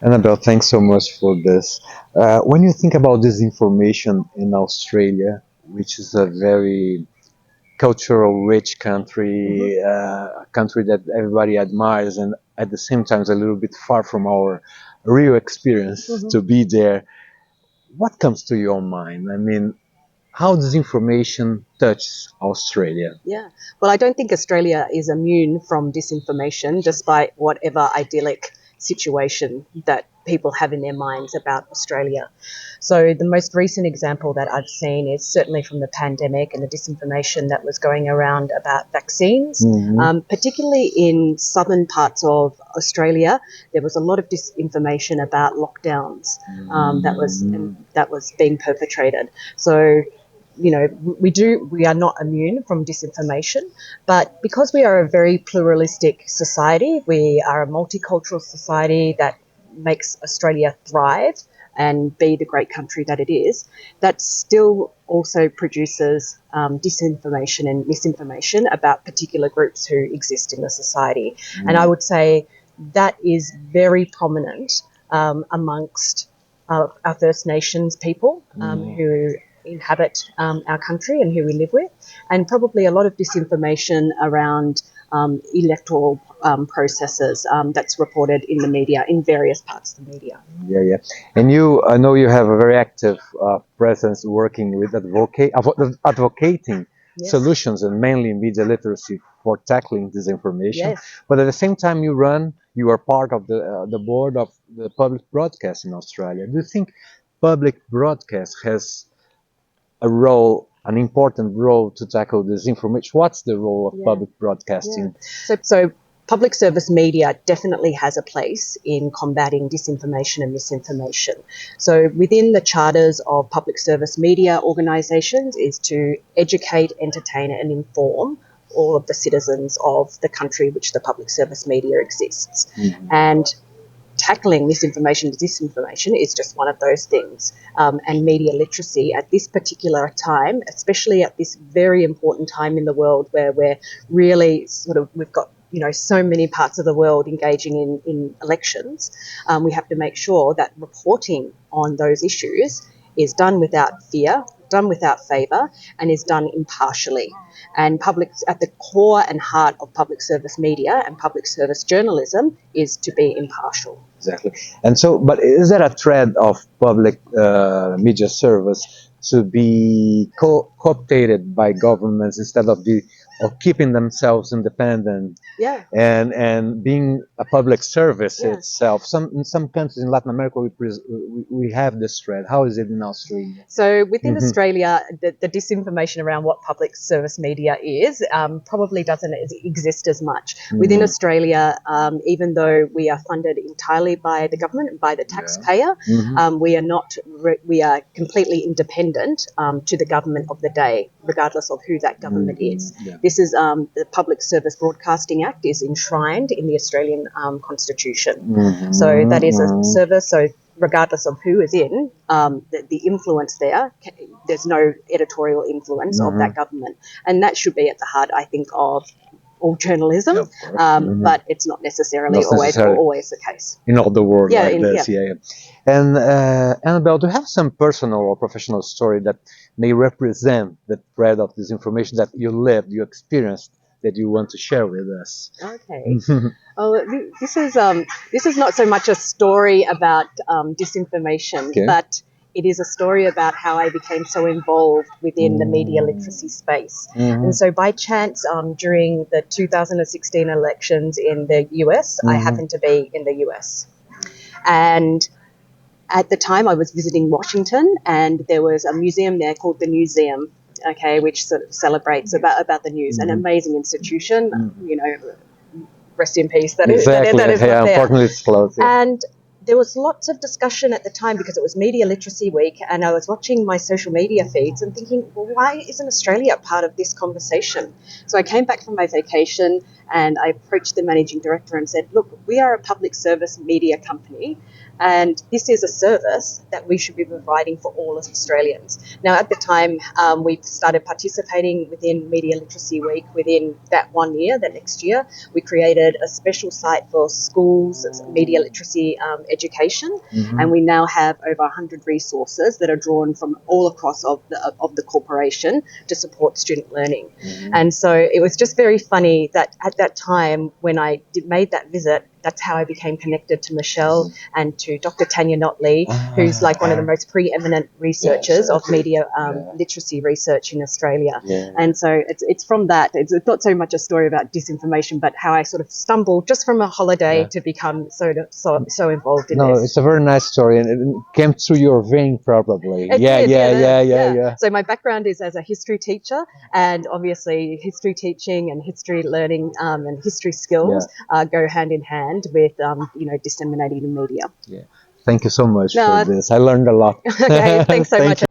Annabel, thanks so much for this. When you think about disinformation in Australia, which is a very cultural rich Hmm. country, a country that everybody admires, and at the same time is a little bit far from our real experience Hmm. to be there, what comes to your mind? I mean, how disinformation touches Australia? Yeah. Well, I don't think Australia is immune from disinformation, despite whatever idyllic situation that people have in their minds about Australia. So, the most recent example that I've seen is certainly from the pandemic and the disinformation that was going around about vaccines, Hmm. particularly in southern parts of Australia. There was a lot of disinformation about lockdowns that was being perpetrated. So, we are not immune from disinformation, but because we are a very pluralistic society, we are a multicultural society that makes Australia thrive and be the great country that it is, that still also produces disinformation and misinformation about particular groups who exist in the society. And I would say that is very prominent amongst our First Nations people who inhabit our country and who we live with, and probably a lot of disinformation around electoral processes that's reported in the media, in various parts of the media. Yeah, yeah. And you, I know you have a very active presence working with advocating Yes. solutions and mainly media literacy for tackling disinformation. Yes. But at the same time, you are part of the board of the public broadcast in Australia. Do you think public broadcast has an important role to tackle disinformation? What's the role of Yeah. public Yeah. broadcasting? So public service media definitely has a place in combating disinformation and misinformation. So within the charters of public service media organisations is to educate, entertain and inform all of the citizens of the country which the public service media exists. And tackling misinformation and disinformation is just one of those things. And media literacy at this particular time, especially at this very important time in the world where we're really we've got so many parts of the world engaging in elections, we have to make sure that reporting on those issues is done without fear, done without favour, and is done impartially. And at the core and heart of public service media and public service journalism is to be impartial. Exactly. And so, but is there a trend of public media service to be co-opted by governments instead of keeping themselves independent Yeah. and being a public service Yeah. itself? In some countries in Latin America, we have this trend. How is it in Australia? So within Australia, the disinformation around what public service media is probably doesn't exist as much. Within Australia, even though we are funded entirely by the government and by the taxpayer, we are completely independent to the government of the day, regardless of who that government is. Yeah. This is the Public Service Broadcasting Act is enshrined in the Australian Constitution. So that is a service. So regardless of who is in, the influence there's no editorial influence of that government. And that should be at the heart, I think, of all journalism, but it's not necessarily always the case. In all the world Yeah, like this, yeah. And Annabelle, do you have some personal or professional story that may represent the thread of disinformation that you lived, you experienced, that you want to share with us? Okay. This is not so much a story about disinformation, Okay. but it is a story about how I became so involved within the media literacy space. And so by chance, during the 2016 elections in the US, I happened to be in the US. And at the time I was visiting Washington, and there was a museum there called the Newseum, okay, which sort of celebrates about the news, an amazing institution, rest in peace. That is not there. Unfortunately, it's closed. Yeah. And there was lots of discussion at the time because it was Media Literacy Week, and I was watching my social media feeds and thinking, well, why isn't Australia part of this conversation? So I came back from my vacation and I approached the managing director and said, look, we are a public service media company, and this is a service that we should be providing for all Australians. Now, at the time, we started participating within Media Literacy Week. Within that 1 year, the next year, we created a special site for schools, media literacy education, and we now have over 100 resources that are drawn from all across of the corporation to support student learning. And so it was just very funny that at that time, when I made that visit, that's how I became connected to Michelle and to Dr. Tanya Notley, who's like one of the most preeminent researchers of media literacy research in Australia. And so it's from that. It's not so much a story about disinformation, but how I sort of stumbled just from a holiday to become so involved in this. It's a very nice story, and it came through your vein, probably. It did, yeah. So my background is as a history teacher, and obviously history teaching and history learning and history skills go hand in hand with disseminating the media. Thank you so much for this. I learned a lot. Okay, thanks so much.